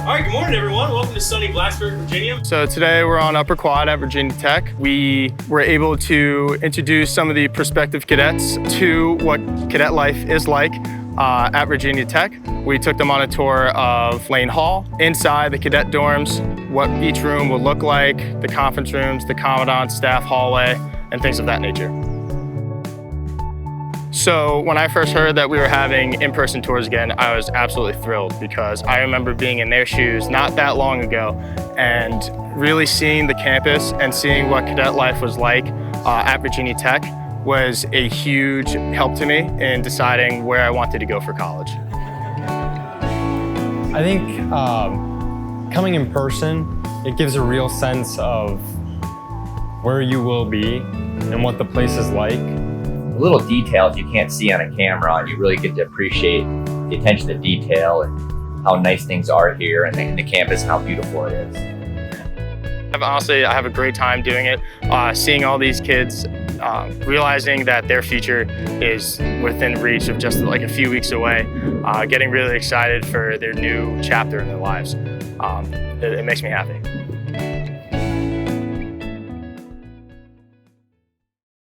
All right, good morning, everyone. Welcome to sunny Blacksburg, Virginia. So today we're on Upper Quad at Virginia Tech. We were able to introduce some of the prospective cadets to what cadet life is like at Virginia Tech. We took them on a tour of Lane Hall, inside the cadet dorms, what each room will look like, the conference rooms, the commandant's staff hallway, and things of that nature. So when I first heard that we were having in-person tours again, I was absolutely thrilled because I remember being in their shoes not that long ago and really seeing the campus and seeing what cadet life was like at Virginia Tech was a huge help to me in deciding where I wanted to go for college. I think coming in person, it gives a real sense of where you will be and what the place is like. The little details you can't see on a camera, and you really get to appreciate the attention to detail and how nice things are here and the campus and how beautiful it is. Honestly, I have a great time doing it, seeing all these kids, realizing that their future is within reach of just like a few weeks away, getting really excited for their new chapter in their lives. It makes me happy.